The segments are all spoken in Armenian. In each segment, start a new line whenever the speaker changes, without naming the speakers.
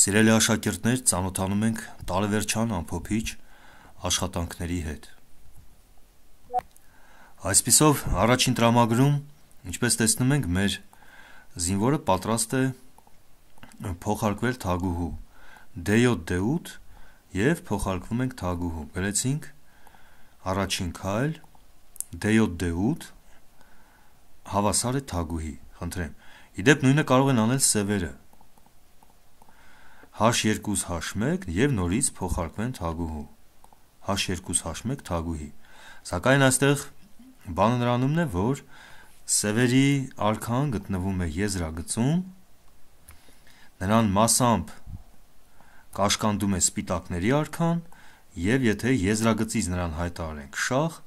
Սիրելի աշակերտներ, ծանոթանում ենք տարեվերջան ամփոփիչ աշխատանքների հետ։ Այսպիսով, առաջին տրամագրում, ինչպես տեսնում ենք, մեր զինվորը պատրաստ է փոխարկվել թագուհու D7 եւ փոխարկվում ենք թագուհու։ Գրեցինք առաջին քայլ D7 հավասար է թագուհի։ Խնդրեմ։ Իդեպ նույնը կարող են անել սևերը H2 H1 եւ նորից փոխարկվեն թագուհու H2 H1 թագուհի։ Սակայն այստեղ բանը նրանումն է, որ սևերի արքան գտնվում է եզրագծում, նրան մասամբ կաշկանդում է սպիտակների արքան եւ եթե եզրագծից նրան հայտարարենք շահ,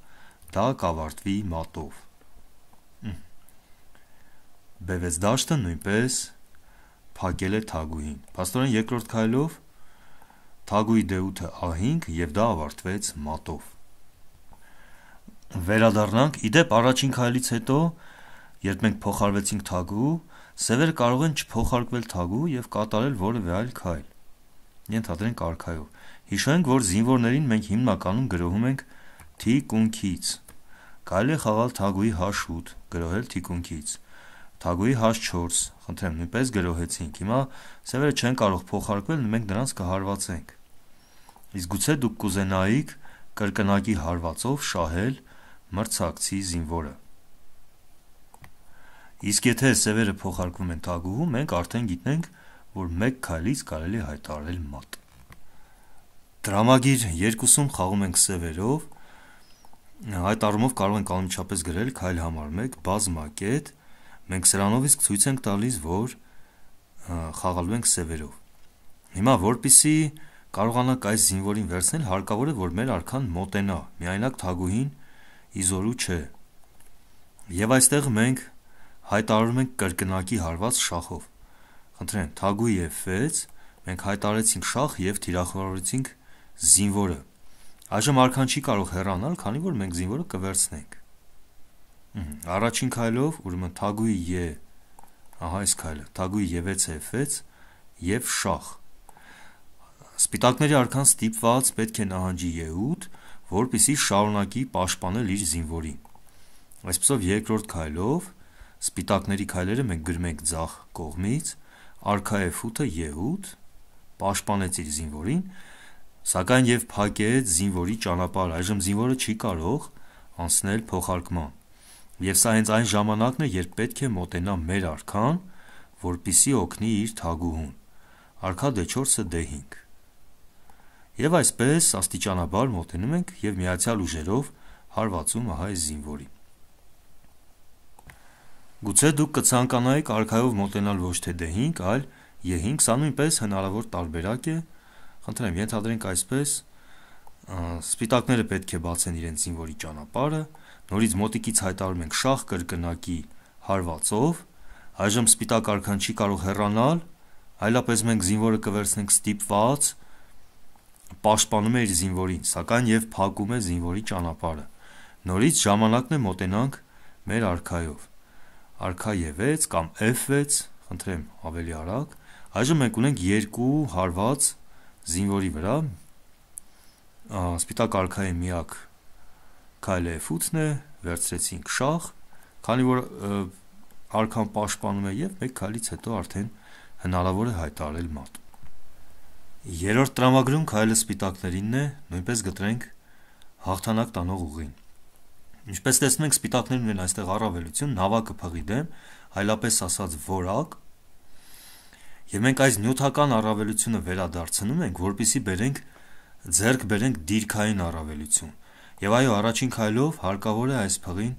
դա կավարտվի մատով։ B6 դաշտը նույնպես փակել է թագուհին։ Փաստորեն երկրորդ քայլով թագուհի D8-ը A5 եւ դա ավարտվեց մատով։ Վերադառնանք, իդեպ առաջին քայլից հետո, երբ մենք փոխարվեցինք թագուհու, սևերը կարող են չփոխարկվել թագուհու եւ կատարել որևէ այլ քայլ։ Ենթադրենք արքայով։ Հիշենք, որ զինվորներին մենք հիմնականում գրոհում ենք թիկունքից։ Կարելի է խաղալ թագուհի H8, գրոհել թիկունքից։ Թագուհի H4, խնդրեմ, նույնպես գրոհեցինք։ Հիմա սևերը չեն կարող փոխարկվել, մենք նրանց կհարվածենք։ Իսկ գուցե դուք կուզենայիք կրկնակի հարվածով շահել մրցակցի զինվորը։ Իսկ եթե սևերը փոխարկվում են թագուհու, մենք արդեն գիտենք, որ մեկ քայլից կարելի է հայտարարել մատ։ Դրամագիր 2-ում խաղում ենք սևերով, այդ առումով կարող ենք անմիջապես գրել քայլ համար 1 բազմակետ, մենք սրանով իսկ ցույց ենք տալիս, որ խաղալու ենք սևերով։ Հիմա որպեսզի կարողանանք այս զինվորին վերցնել, հարկավոր է, որ մեր արքան մոտենա, միայնակ թագուհին իզորու չէ։ Եվ այստեղ մենք հայտարարում ենք կրկնակի հարված շախով։ Խնդրեմ, թագուհի F6, մենք հայտարարեցինք շախ եւ թիրախավորեցինք զինվորը։ Այժմ արքան չի կարող հեռանալ, քանի որ մենք զինվորը կվերցնենք։ Առաջին քայլով, ուրեմն թագուհի E, ահա այս քայլը, թագուհի E6 F6 եւ շախ։ Սպիտակների արքան ստիպված պետք է նահանջի E8, որպեսզի շարունակի պաշտպանել իր զինվորին։ Այսպեսով երկրորդ քայլով սպիտակների քայլերը մենք գրում ենք ձախ կողմից, արքա F8-ը E8 պաշտպանեց իր զինվորին, սակայն եւ փակեց զինվորի ճանապարհը, այժմ զինվորը չի կարող անցնել փոխարկման։ Եվ սա հենց այն ժամանակն է, երբ պետք է մոտենա մեր արքան, որպեսզի օգնի իր թագուհուն։ Արքա D4-ը D5։ Եվ այսպես աստիճանաբար մոտենում ենք եւ միացյալ ուժերով հարվածում ահա այս զինվորին։ Գուցե դուք կցանկանայիք արքայով մոտենալ ոչ թե D5, այլ E5, սա նույնպես հնարավոր տարբերակ է։ Խնդրեմ, ենթադրենք այսպես, սպիտակները պետք է բացեն իրենց զինվորի ճանապարհը, նորից մոտիկից հայտարարում ենք շախ կրկնակի հարվածով, այժմ սպիտակ արքան չի կարող հեռանալ, այլապես մենք զինվորը կվերցնենք ստիպված, պաշտպանում է իր զինվորին, սակայն եւ փակում է զինվորի ճանապարհը։ Նորից ժամանակն է մոտենանք մեր արքայով։ Արքա E6 կամ F6, խնդրեմ ավելի արագ։ Այժմ մենք ունենք երկու հարված զինվորի վրա։ Սպիտակ արքայի միակ քայլը F8-ն է, վերցրեցինք շախ, քանի որ արքան պաշտպանում է եւ մեկ քայլից հետո արդեն հնարավոր է հայտարարել մատ։ Երրորդ տրամագրում քայլը սպիտակներինն է, նույնպես գտնենք հաղթանակ տանող ուղին։ Ինչպես տեսնում ենք, սպիտակներն ունեն այստեղ առավելություն, նավակը փղի դեմ, այլապես ասած որակ, եւ մենք այս նյութական առավելությունը վերադարձնում ենք, որպեսզի ձեռք բերենք դիրքային առավելություն։ Եվ այո, առաջին քայլով հարկավոր է այս փղին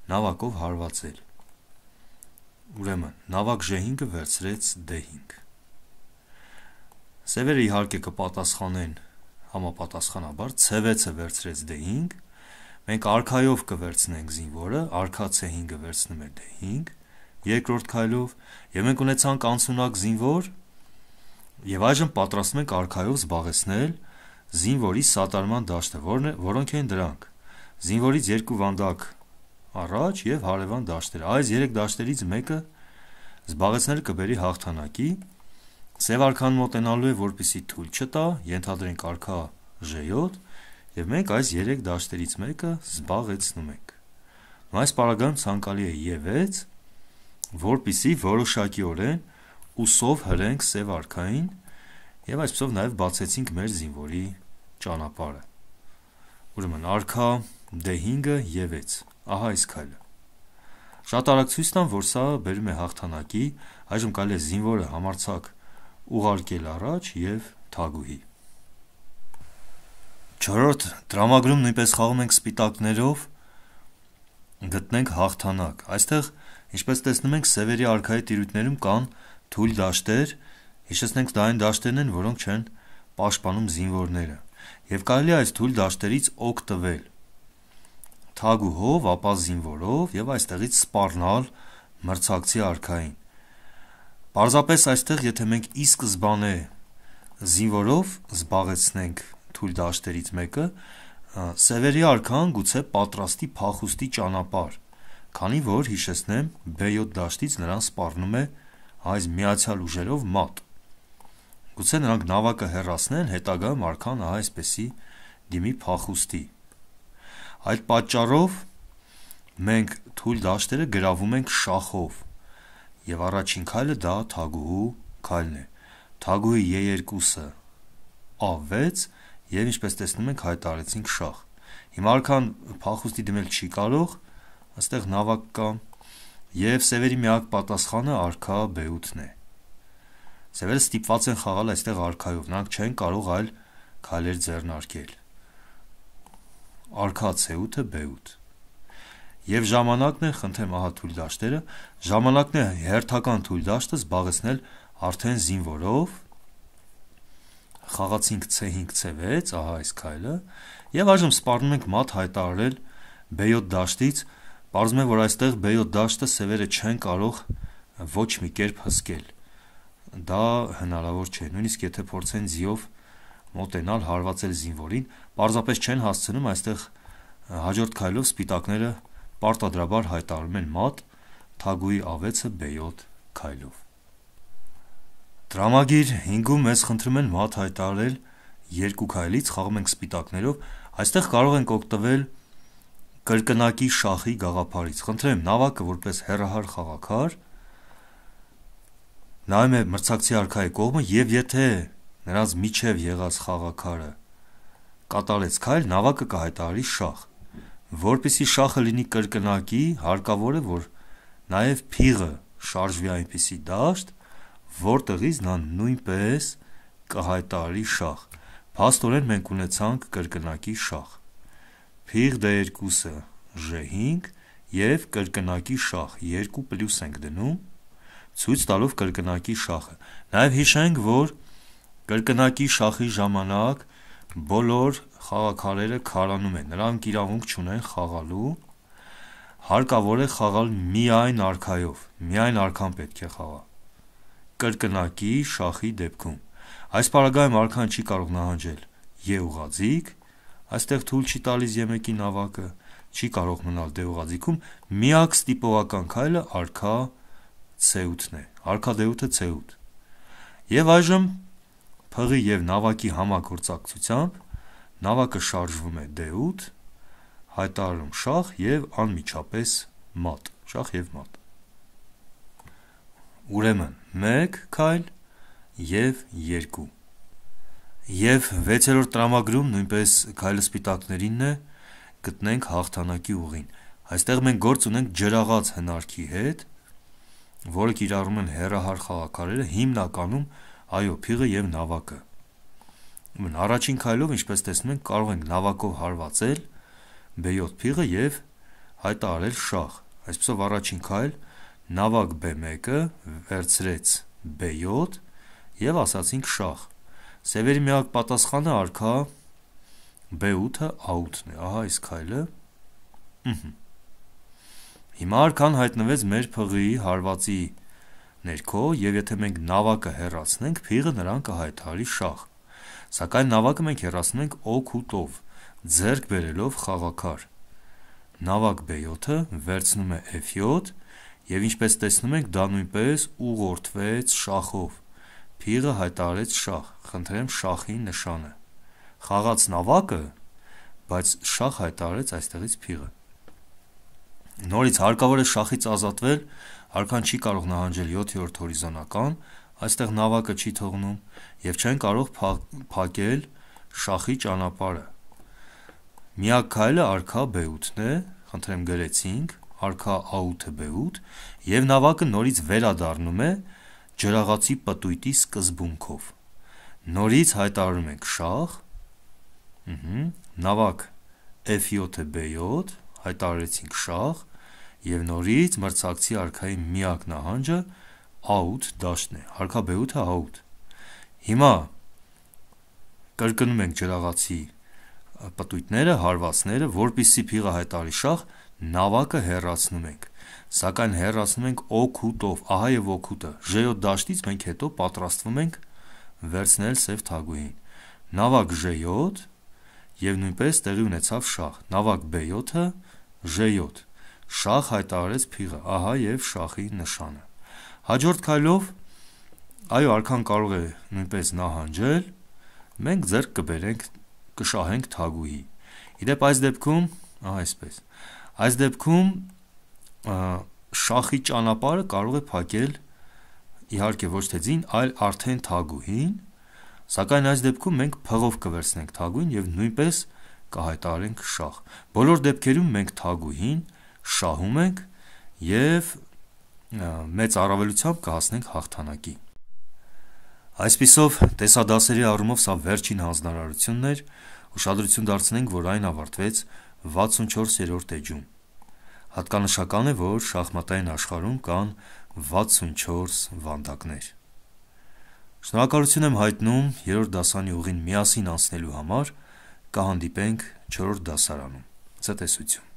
նավակով հարվածել։ Ուրեմն, նավակ G5-ը վերցրեց D5։ Սևերը իհարկե կպատասխանեն համապատասխանաբար, C6-ը վերցրեց D5, մենք արքայով կվերցնենք զինվորը, արքա C5-ը վերցնում է D5, երկրորդ քայլով, եւ մենք ունեցանք անցունակ զինվոր, եւ այժմ պատրաստվում ենք արքայով զբաղեցնել զինվորի սատարման դաշտը, որոնք են դրանք։ Զինվորից երկու վանդակ առաջ եւ հարևան դաշտերը։ Այս 3 դաշտերից մեկը զբաղեցնել կբերի հաղթանակի, Սև արքան մոտենալու է, որպեսզի թույլ չտա, ենթադրենք արքա G7, եւ մենք այս 3 դաշտերից մեկը զբաղեցնում ենք։ Այս պարագայում ցանկալի է E6, որպեսզի որոշակիորեն ուսով հրենք սև արքային եւ այսպեսով նաեւ բացեցինք մեր զինվորի ճանապարհը։ Ուրեմն արքա D5-ը E6, ահա այս քայլը։ Շատ արագ ցույց տամ, որ սա բերում է հաղթանակի, այժմ կարելի է զինվորը համարձակ ուղարկել առաջ եւ թագուհի։ 4-րդ դրամագրում նույնպես խաղում ենք սպիտակներով, գտնենք հաղթանակ։ Այստեղ, ինչպես տեսնում ենք, սևերի արքայի տիրույթներում կան թույլ դաշտեր, հիշեցնենք դա այն դաշտերն են, որոնք չեն պաշտպանում զինվորները, եւ կարելի է այս թույլ դաշտերից օգտվել թագուհով, ապա զինվորով եւ այստեղից սպառնալ մրցակցի արքային։ Պարզապես այստեղ, եթե մենք ի սկզբանե զինվորով զբաղեցնենք թույլ դաշտերից մեկը, սևերի արքան գուցե պատրաստի փախուստի ճանապարհ, քանի որ հիշեցնեմ B7 դաշտից նրան սպառնում է այս միացյալ ուժերով մատ։ Գուցե նրանք նավակը հեռացնեն, հետագայում արքան այսպեսի դիմի փախուստի։ Այդ պատճառով մենք թույլ դաշտերը գրավում ենք շախով, եւ առաջին քայլը դա թագուհու քայլն է։ Թագուհի E2-ը A6 եւ ինչպես տեսնում ենք հայտարարեցինք շախ։ Հիմա արքան փախուստի դիմել չի կարող, այստեղ նավակ կա եւ սևերի միակ պատասխանը արքա B8-ն է։ Սևերը ստիպված են խաղալ այստեղ արքայով, նրանք չեն կարող այլ քայլեր ձեռնարկել։ Արքա C8-ը B8 եւ ժամանակն է, խնդրեմ ահա թույլ դաշտերը, ժամանակն է հերթական թույլ դաշտը զբաղեցնել արդեն զինվորով, խաղացինք C5 C6, ահա այս քայլը, եւ այժմ սպառնում ենք մատ հայտարարել B7 դաշտից, պարզվում է, որ այստեղ B7 դաշտը սևերը չեն կարող ոչ մի կերպ հսկել։ Դա հնարավոր չէ, նույնիսկ եթե փորձեն ձիով մոտենալ հարվածել զինվորին, պարզապես չեն հասցնում, այստեղ հաջորդ քայլով սպիտակները պարտադրաբար հայտարարում են մատ, թագուհի A6-ը B7 քայլով։ Դրամագիր 5-ում մեզ խնդրում են մատ հայտարարել 2 քայլից, խաղում ենք սպիտակներով, այստեղ կարող ենք օգտվել կրկնակի շախի գաղափարից։ Խնդրեմ նավակը որպես հեռահար խաղաքար նայում է մրցակցի արքայի կողմը եւ եթե նրանց միջև եղած խաղաքարը կատարեց քայլ, նավակը կհայտարարի շախ։ Որպեսզի շախը լինի կրկնակի, հարկավոր է, որ նաեւ փիղը շարժվի այնպիսի դաշտ, որտեղից նա նույնպես կհայտարարի շախ։ Փաստորեն մենք ունեցանք կրկնակի շախ։ Փիղ D2-ը G5 եւ կրկնակի շախ 2+ ենք դնում, ցույց տալով կրկնակի շախը։ Նաեւ հիշենք, որ կրկնակի շախի ժամանակ բոլոր խաղաքարերը քարանում են, նրանք իրավունք չունեն խաղալու, հարկավոր է խաղալ միայն արքայով, միայն արքան պետք է խաղա։ Կրկնակի շախի դեպքում այս պարագայում արքան չի կարող նահանջել E ուղղաձիգ, այստեղ թույլ չի տալիս E1-ի նավակը, չի կարող մնալ D ուղղաձիգում, միակ ստիպողական քայլը արքա C8-ն է, արքա D8-ը C8։ Եվ այժմ փղի եւ նավակի համագործակցությամբ նավակը շարժվում է D8, հայտարարում շախ եւ անմիջապես մատ, շախ եւ մատ։ Ուրեմն 1 քայլ եւ 2։ Եվ 6-րդ տրամագրում նույնպես քայլը սպիտակներինն է, գտնենք հաղթանակի ուղին։ Այստեղ մենք գործ ունենք ջրաղաց հնարքի հետ, որը կիրառում են հեռահար խաղաքարերը, հիմնականում այո, փիղը եւ նավակը։ Առաջին քայլով, ինչպես տեսնում ենք, կարող ենք նավակով հարվածել B7 փիղը եւ հայտարարել շախ։ Այսպեսով առաջին քայլ նավակ B1-ը վերցրեց B7 եւ ասացինք շախ։ Սևերի միակ պատասխանը արքա B8-ը A8-ն է, ահա այս քայլը։ Հիմա արքան հայտնվեց մեր փղի հարվածի ներքո եւ եթե մենք նավակը հեռացնենք, փիղը նրան կհայտարարի շախ։ Սակայն նավակը մենք հեռացնում ենք օգուտով, ձեռք բերելով խաղաքար։ Նավակ B7-ը վերցնում է F7 եւ ինչպես տեսնում ենք, դա նույնպես ուղղորդվեց շախով։ Փիղը հայտարարեց շախ, խնդրեմ շախի նշանը։ Խաղաց նավակը, բայց շախ հայտարարեց այստեղից փիղը։ Նորից հարկավոր է շախից ազատվել, արքան չի կարող նահանջել 7-րդ հորիզոնական, այստեղ նավակը չի թողնում, եւ չեն կարող փակել շախի ճանապարհը։ Միակ քայլը արքա B8-ն է, խնդրեմ գրեցինք, արքա A8-ը B8, եւ նավակը նորից վերադառնում է ջրաղացի պտույտի սկզբունքով։ Նորից հայտարարում ենք շախ, նավակ F7-ը B7, հայտարարեցինք շախ, եւ նորից մրցակցի արքայի միակ նահանջը A8 դաշտն է, արքա B8-ը A8։ Հիմա կրկնում ենք ջրաղացի պտույտները, հարվածները, որպեսզի փիղը հայտարարի շախ, նավակը հեռացնում ենք, սակայն հեռացնում ենք օգուտով, ահա եւ օգուտը, G7 դաշտից մենք հետո պատրաստվում ենք վերցնել սև թագուհին, նավակ G7 եւ նույնպես տեղի ունեցավ շախ, նավակ B7-ը G7, շախ հայտարարեց փիղը, ահա եւ շախի նշանը։ Հաջորդ քայլով, այո, արքան կարող է նույնպես նահանջել, մենք ձեռք կբերենք, կշահենք թագուհի։ Իդեպ այս դեպքում, այսպես, այս դեպքում շախի ճանապարհը կարող է փակել իհարկե ոչ թե ձին, այլ արդեն թագուհին, սակայն այս դեպքում մենք փղով կվերցնենք թագուհին եւ նույնպես կհայտարարենք շախ։ Բոլոր դեպքերում մենք թագուհին շահում ենք եւ մեծ առավելությամբ կհասնենք հաղթանակի։ Այսպիսով, տեսադասերի առումով սա վերջին հանձնարարությունն էր, ուշադրություն դարձնենք, որ այն ավարտվեց 64-րդ էջում։ Հատկանշական է, որ շախմատային աշխարհում կան 64 վանդակներ։ Շնորհակալություն եմ հայտնում 3-րդ դասարանի ուղին միասին անցնելու համար, կհանդիպենք 4-րդ դասարանում։ Ցտեսություն։